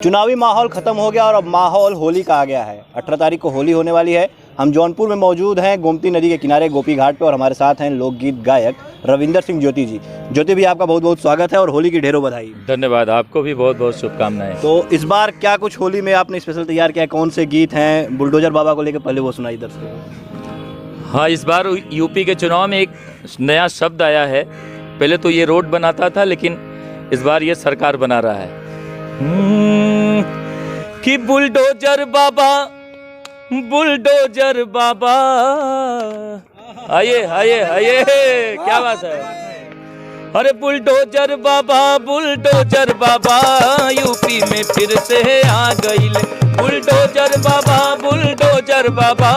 चुनावी माहौल खत्म हो गया और अब माहौल होली का आ गया है। 18 तारीख को होली होने वाली है। हम जौनपुर में मौजूद हैं गोमती नदी के किनारे गोपी घाट पे और हमारे साथ हैं लोकगीत गायक रविंदर सिंह ज्योति जी। ज्योति भी आपका बहुत बहुत स्वागत है और होली की ढेरों बधाई। धन्यवाद, आपको भी बहुत बहुत शुभकामनाएं। तो इस बार क्या कुछ होली में आपने स्पेशल तैयार किया है? कौन से गीत हैं बुलडोजर बाबा को लेकर, पहले वो सुनाई दर्शकों। हाँ, इस बार यूपी के चुनाव में एक नया शब्द आया है। पहले तो ये रोड बनाता था, लेकिन इस बार ये सरकार बना रहा है कि बुलडोजर बाबा, बुलडोजर बाबा, आइए आइए आइए, क्या बात है। अरे बुलडोजर बाबा, बुलडोजर बाबा, यूपी में फिर से आ गई। बुलडोजर बाबा, बुलडोजर बाबा,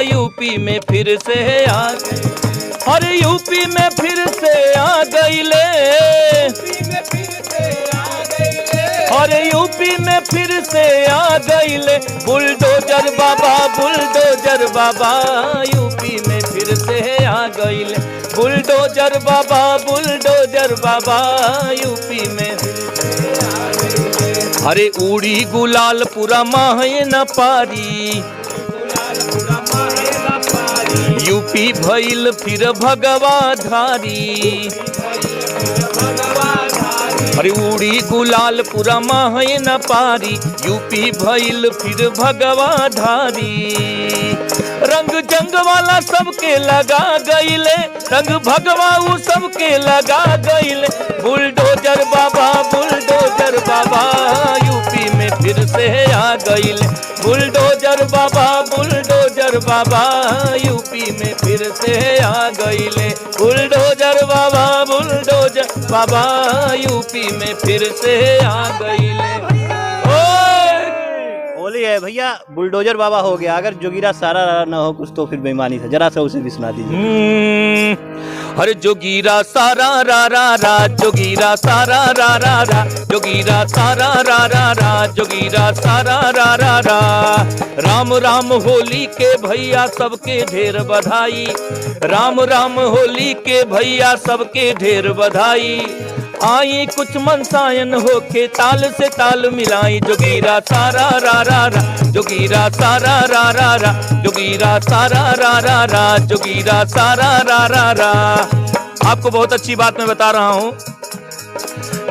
यूपी में फिर से आ गई। अरे यूपी में फिर से आ गई ले, अरे यूपी में फिर से आ गई ले। बुलडोजर बाबा, बुलडोजर बाबा, यूपी में फिर से आ गई ले। बुलडोजर बाबा, बुलडोजर बाबा, यूपी में फिर से आ गई। अरे उड़ी गुलाल पूरा माहे न पारी, यूपी भइल फिर भगवा धारी। अरे उड़ी गुलाल पूरा माहे न पारी, यूपी भइल फिर भगवा धारी। रंग जंग वाला सबके लगा गईले, रंग भगवा सबके लगा गईले। बुलडोजर बाबा, बुलडोजर बाबा, यूपी में फिर से आ गईले। बुलडोजर बाबा, बुलडोजर बाबा, यूपी में फिर से आ गईले। बुलडोजर बाबा, बुलडोजर बाबा, यूपी में फिर से आ गईले। होली है भैया, बुलडोजर बाबा हो गया। अगर जोगीरा सारा रारा ना हो कुछ तो फिर बेईमानी था। जरा सा उसे भी सुना दीजिए। अरे जोगीरा सारा रा रा रा, जोगीरा सारा रा रा रा, जोगीरा सारा रा रा रा, जोगीरा सारा रा रा रा। राम राम होली के भैया सबके ढेर बधाई, राम राम होली के भैया सबके ढेर बधाई। आई कुछ मनसायन होके ताल से ताल मिलाई। जोगीरा सारा रा रा रा, जोगीरा सारा रा रा रा, जोगीरा सारा रा रा रा, जोगीरा सारा रा रा रा। आपको बहुत अच्छी बात मैं बता रहा हूँ।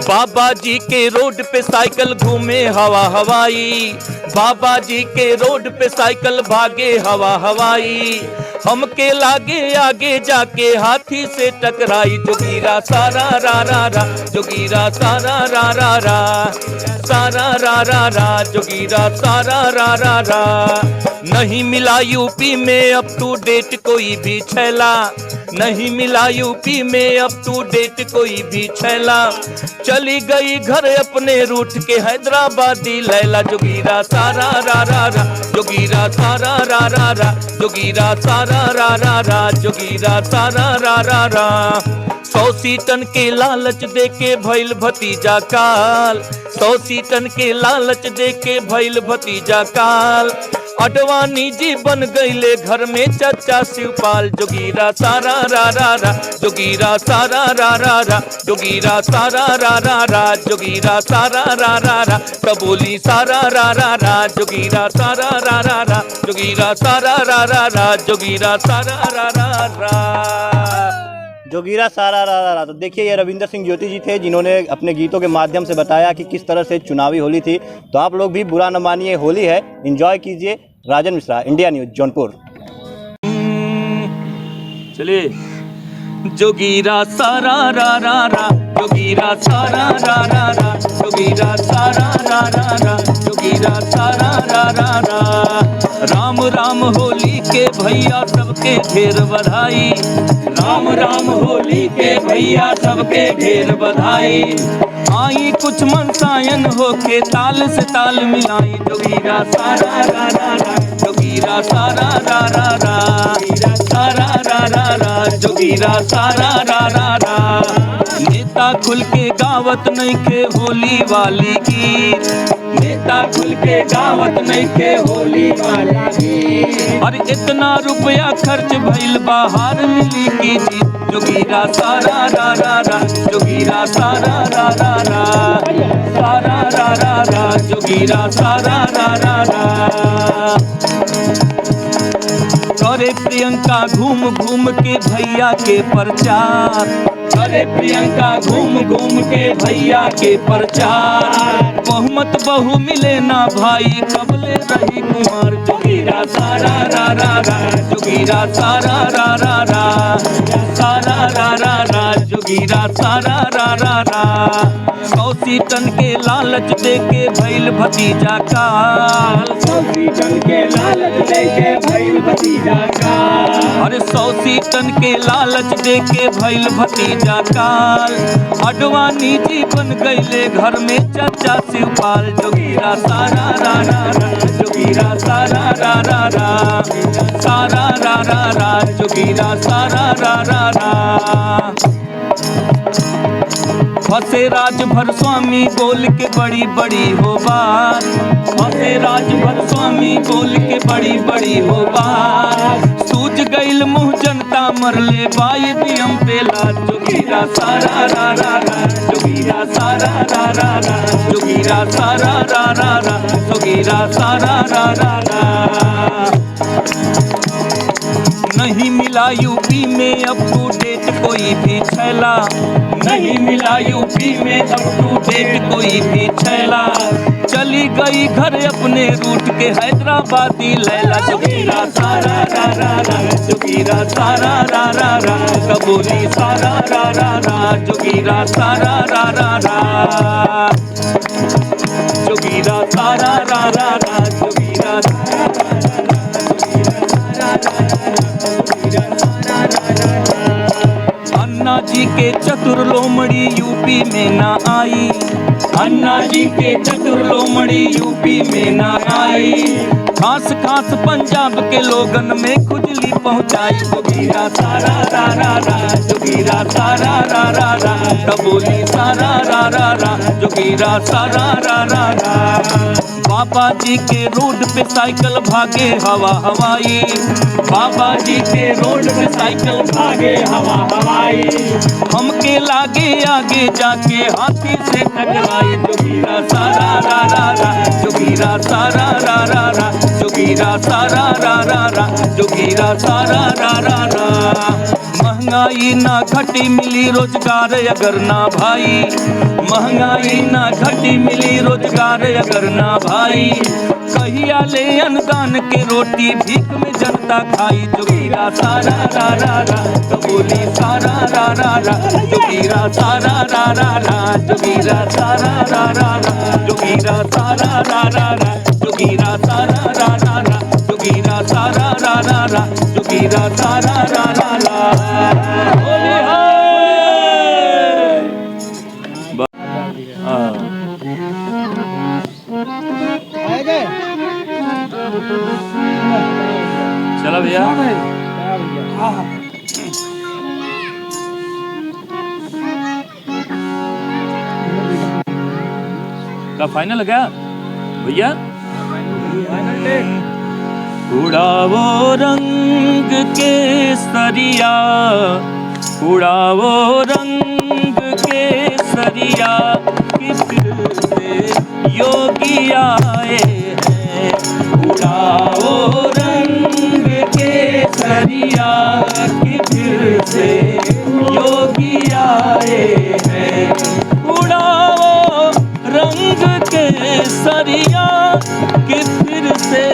बाबा जी के रोड पे साइकिल घूमे हवा हवाई, बाबा जी के रोड पे साइकिल भागे हवा हवाई। हमके लागे आगे जाके हाथी से टकराई। जोगीरा सारा रा रा रा, जोगीरा सारा रा रा रा, सारा रा रा रा, जोगीरा सारा रा रा रा। नहीं मिला यूपी में अप टू डेट कोई भी छैला, नहीं मिला यूपी में अप टू डेट कोई भी छैला। चली गई घर अपने रूठ के हैदराबादी लैला। जोगीरा सारा रा रा रा, जोगीरा सारा रा रा रा, जोगीरा सारा रा रा रा, जोगीरा सारा रा रा रा। 100 सीटन के लालच देके भइल भतीजा काल, 100 सीटन के लालच देके भइल भतीजा काल। अडवाणी जी बन गईले घर में चाचा शिवपाल। जोगीरा सारा रा रा रा, जोगीरा सारा रा रा रा, जोगीरा सारा रा रा रा, जोगीरा सारा रा रा रा। कबूली सारा रा रा रा, जोगीरा सारा रा रा रा, जोगीरा सारा रा रा रा, जोगीरा सारा रा रा रा, जोगीरा सारा रा रा रा। तो देखिए, ये रविंदर सिंह ज्योति जी थे जिन्होंने अपने गीतों के माध्यम से बताया कि किस तरह से चुनावी होली थी। तो आप लोग भी बुरा न मानिए, होली है, एंजॉय कीजिए। Rajan Mishra, India news, Jaunpur. चलिए। जोगीरा सारा रा रा रा, जोगीरा सारा रा रा रा, जोगीरा सारा रा रा रा, जोगीरा सारा रा रा रा। राम राम होली के भैया सबके ढेर बधाई, राम राम होली के भैया सबके ढेर बधाई। आई कुछ मनसायन होके ताल से ताल मिलाई। जोगीरा सारा रा रा रा, जोगीरा सारा रा रा रा, सारा रा रा रा, जोगीरा सारा रा रा रा। नेता खुल के गावत नहीं के होली वाली गीत, नेता खुल के गावत नइखे होली वाला गीत। अरे इतना रुपया खर्च भइल बाहर मिली की जीत। जोगीरा सारा रा रा रा, जोगीरा सारा रा रा रा, सारा रा रा रा, जोगीरा सारा रा रा रा। करे प्रियंका घूम घूम के भैया के प्रचार, करे प्रियंका घूम घूम के भैया के प्रचार। बहुमत बहु मिले ना भाई कबले रही कुमार। जोगीरा सारा रा रा रा, जोगीरा सारा रा रा रा, सारा रा रा रा, जोगीरा सारा रा रा रा। 100 सीटन के लालच दे के भइल भतीजा काल, 100 सीटन के लालच दे के भइल भतीजा काल। अरे 100 सीटन के लालच दे के भइल भतीजा काल। अडवाणी जी बन गईले घर में चाचा शिवपाल। जोगीरा सारा रा रा रा, जोगीरा सारा रा रा रा, सारा रा रा रा, जोगीरा सारा रा रा रा। फसे राजभर स्वामी बोल के बड़ी बड़ी हो बात, फसे राजभर स्वामी बोल के बड़ी बड़ी हो बात। सूझ गईल मुँह जनता मरले बाई बियम पेला। जोगीरा सारा रा रा रा, जोगीरा सारा रा रा रा, जोगीरा सारा रा रा रा, जोगीरा सारा रा रा रा। नहीं मिला यूपी में अप टू डेट कोई भी छैला, नहीं मिला यूपी में अप टू डेट कोई भी छैला। चली गई घर अपने रूट के हैदराबादी लैला। जोगीरा सारा रा रा रा, जोगीरा सारा रा रा रा, कबूली सारा रा रा रा, जोगीरा सारा रा रा रा, जोगीरा सारा रा रा रा, जोगीरा सारा रा रा रा, अन्ना जी के चतुर लोमड़ी यूपी में ना आई, अन्ना जी के चतुर लोमड़ी यूपी में ना आई। खास खास पंजाब के लोगन में खुजली पहुंचाई। जोगीरा सारा रा रा रा, जोगीरा सारा रा रा रा, कबूली सारा रा रा रा, जोगीरा सारा रा रा रा। बाबा जी के रोड पे साइकिल भागे हवा हवाई, बाबा जी के रोड पे साइकिल भागे हवा हवाई। हमके लागे आगे जाके हाथी से टकराई। जोगीरा सारा रा रा रा, जोगीरा सारा रा रा रा, जोगीरा सारा रा रा रा, जोगीरा सारा रा रा रा। महंगाई ना घटी मिली रोजगार अगर ना भाई, महंगाई ना घटी मिली रोजगार अगर ना भाई। कहिया ले अनुदान के रोटी भीख में जनता खाई। जोगीरा सारा रा रा रा, कबूली सारा रा रा रा, जोगीरा सारा रा रा रा, जोगीरा सारा रा रा रा, जोगीरा सारा रा रा रा, जोगीरा सारा रा रा रा, जोगीरा सारा रा रा रा, जोगीरा सारा रा रा रा। बोले चला भैया। का फाइनल है क्या भैया? उड़ावो रंग के सरिया, उड़ावो रंग के सरिया, कि फिर से योगी आए हैं। उड़ावो रंग के सरिया, कि फिर से योगी आए हैं। उड़ावो रंग के सरिया, कि फिर से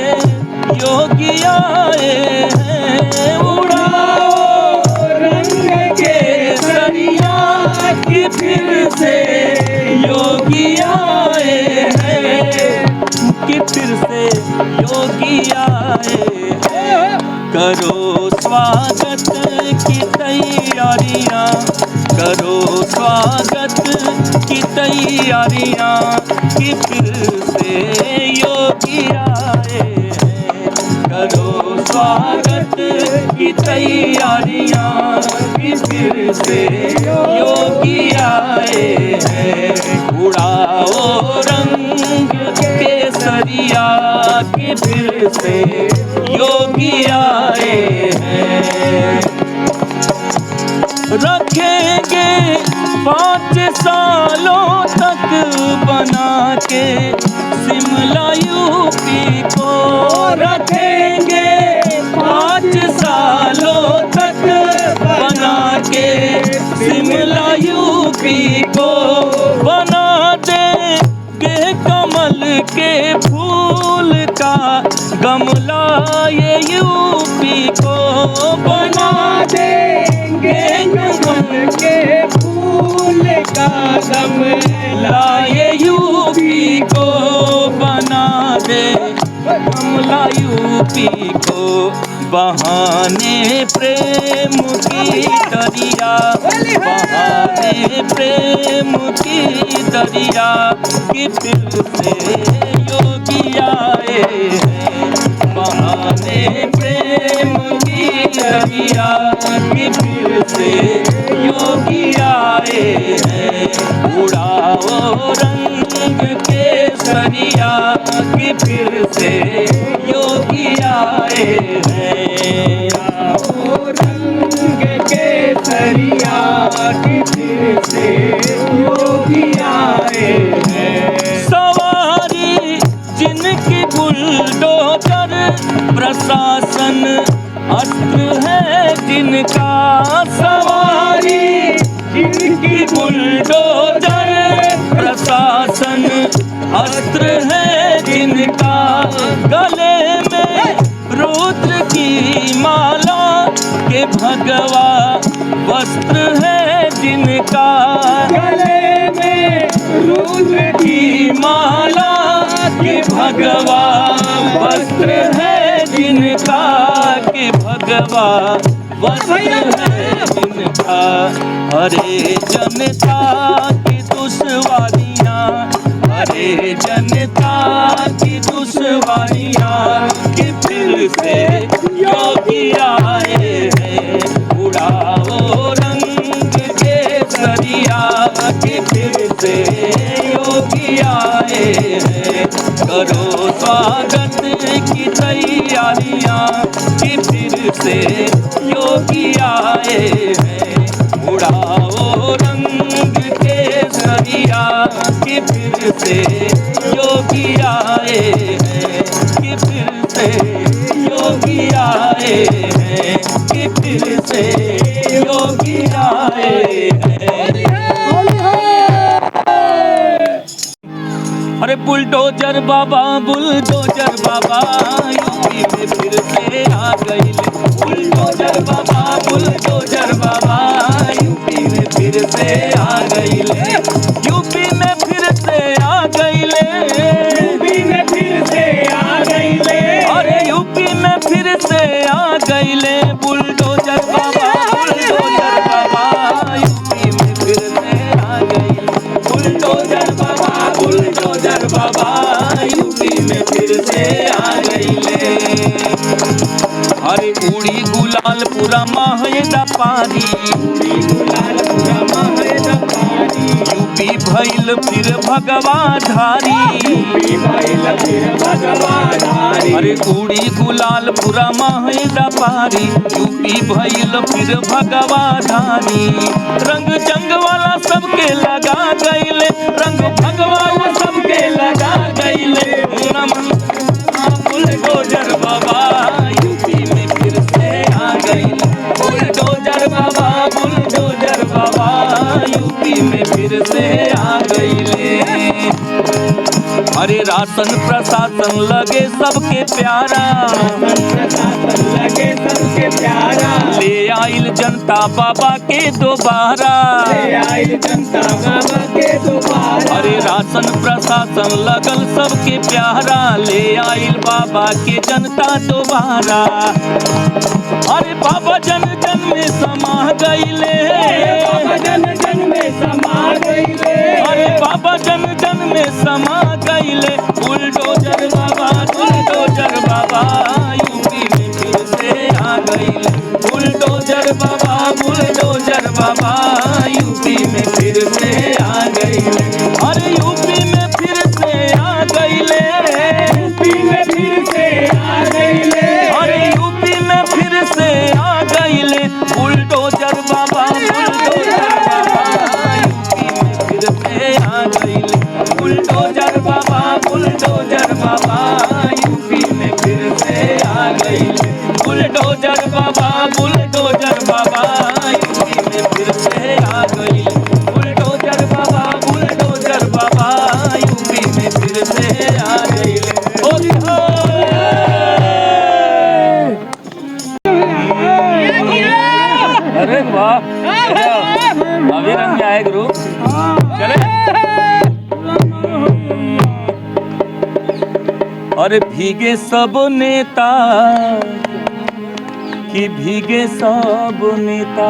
योगी आए हैं। उड़ाओ रंग के सरिया, कि फिर से योगी आए हैं, कि फिर से योगी आए हैं। करो स्वागत की तैयारियां, करो स्वागत की तैयारियां, कि फिर से योगी आए हैं। करो स्वागत की तैयारियां, कि फिर से योगी आए हैं। उड़ाओ रंग के सरिया, फिर से योगी आए हैं। रखेंगे 5 सालों तक बना के शिमला यूपी को, रखेंगे 5 सालों तक बना के शिमला यूपी को, बना देंगे कमल के फूल का गमला ये यूपी को, बना देंगे कमल के फूल का गमला ये यूपी को, बना दे कमला यूपी को, बहाने प्रेम की दरिया, बहाने प्रेम की दरिया कि फिर से योगी आए हैं। बहाने प्रेम की दरिया कि फिर से योगी आए हैं। उड़ाओ रंग के सरिया कि फिर से योगी आए हैं। उड़ाओ रंग के सरिया कि फिर से योगी आए हैं। सवारी जिनकी बुलडोजर प्रशासन अस्त्र है जिनका, सवारी जिनकी बुलडोजर प्रशासन अस्त्र है जिनका, गले में रुद्र की माला के भगवा वस्त्र है जिनका, गले में रुद्र की माला के भगवा वस्त्र है जिनका, के भगवा वस्त्र है जिनका। हरे जनता की दुश्वारियाँ, हरे जनता की दुश्वारियाँ कि फिर से योगी आए हैं। उड़ाओ रंग के सरिया कि फिर से योगी आए हैं। करो स्वागत की तैयारियाँ कि फिर से योगी आए हैं। उड़ाओ रंग के सरिया कि फिर से योगी आए हैं, कि फिर से योगी आए हैं, कि फिर से योगी आए हैं। अरे बुलडोजर बाबा यूपी में फिर से आ गई। बुलडोजर बाबा यूपी में फिर से आ गई। यूपी में फिर से आ गई। यूपी में फिर से आ गई। अरे यूपी में फिर से आ गई। बुलडोजर बाबा यूपी में फिर से आ गई। बुलडोजर बाबा यूपी में फिर से आ गई। अरे उड़ी गुलाल पूरा माहेदा पारी, यूपी भइल फिर भगवा धारी। अरे उड़ी गुलाल पूरा माहेदा पारी, यूपी भइल फिर भगवा धारी। रंग जंग वाला सबके लगा गईले, रंग भगवा सबके लगा गईले। बुलडोजर बाबा यूपी में फिर से आ गई। बुलडोजर बाबा यूपी में फिर से आ गई। अरे राशन प्रशासन लगे सबके प्यारा, ले आइल जनता बाबा के दोबारा। अरे राशन प्रशासन लगल सबके प्यारा, ले आइल बाबा के जनता दोबारा। अरे बाबा जन जन में समा गईले, अरे बाबा जन जन में समा गईले। बुलडोजर बाबा यूपी में फिर से आ गईले। बुलडोजर बाबा यूपी में फिर से आ गईले। अरे यूपी में फिर से आ गईले। यूपी में फिर से बाबा यूपी में फिर से आ गई। बुलडोजर बाबा यूपी में फिर से आ गई। बुलडोजर बाबा यूपी में फिर से आ गई। होली हो अरे वाह अभी रंग आए गुरु चले। अरे भीगे सब नेता कि भीगे सब नेता।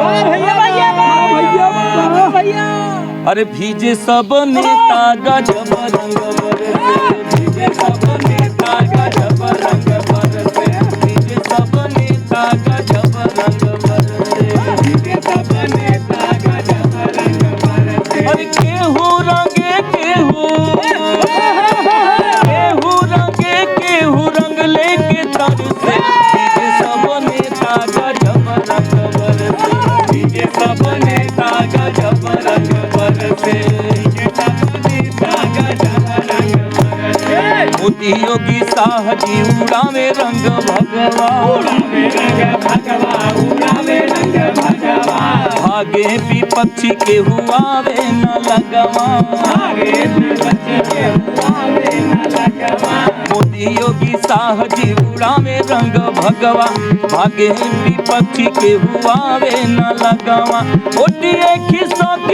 अरे भीजे सब नेता गजब रंग बरसे। भीगे सब नेता गजब रंग बरसे। भीगे सब नेता गजब रंग बरसे। भीगे सब नेता गजब रंग बरसे। अरे केहू रंगे केहू रंग लेके तरसे। भीगे सब नेता गजब रंग बरसे। भीगे सब नेता गजब रंग बरसे। भीगे सब नेता गजब रंग बरसे। मोदी योगी शाह जी उड़ावे रंग भगवा। भागे विपक्षी के हुआवे न लगवा। मोदी योगी शाह जी उड़ावे रंग भगवा। भागे विपक्षी के हुआवे न लगवा। ओटिए खिसक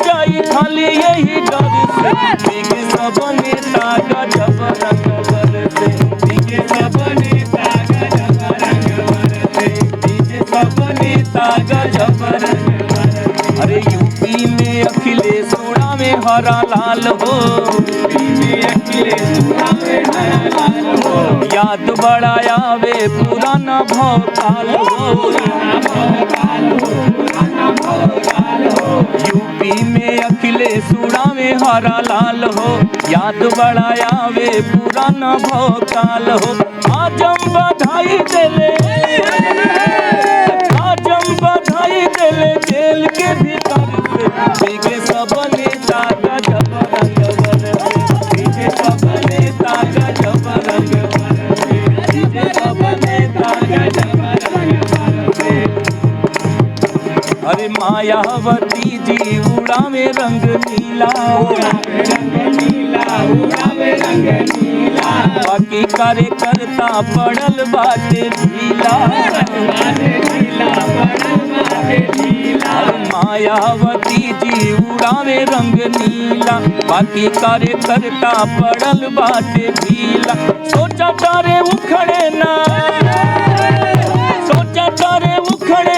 जाई खाली यही डर से। भीगे सब नेता गजब रंग बरसे। भीगे सब नेता गजब रंग बरसे। भीगे सब नेता गजब रंग बरसे। अरे यूपी में अखिलेश उड़ावे हरा लाल हो। याद बड़ा आवे पुराना भौकाल हो। यूपी में अखिलेश उड़ावे हरा लाल हो। याद बड़ा आवे पुराना भौकाल हो। आजम बधाई देले जेल के भीतर से। भीगे सब नेता गजब रंग बरसे। भीगे सब नेता गजब रंग बरसे। भीगे सब नेता गजब रंग बरसे। अरे मायावती जी उड़ावे रंग नीला। बाकी कार्यकर्ता पड़ल बाटे ढीला। मायावती जी उड़ावे रंग नीला। बाकी कार्यकर्ता पड़ल बाटे ढीला। सोचा तारे उखड़े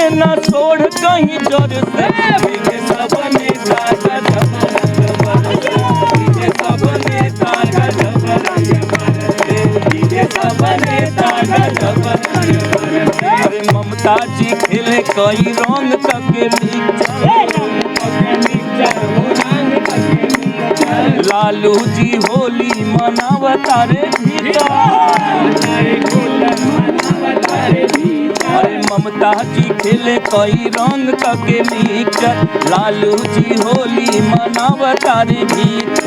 ना छोड़ कहीं जोर से। भीगे सब नेता गजब रंग बरसे। भीगे सब नेता गजब रंग बरसे। भीगे सब नेता गजब रंग बरसे। अरे ममता जी खेले कई रंग तक लालू जी होली मनावता रे अरे ममता जी खेले कई रंग तक मिक्सर। लालू जी होली मनावता रे भीतर।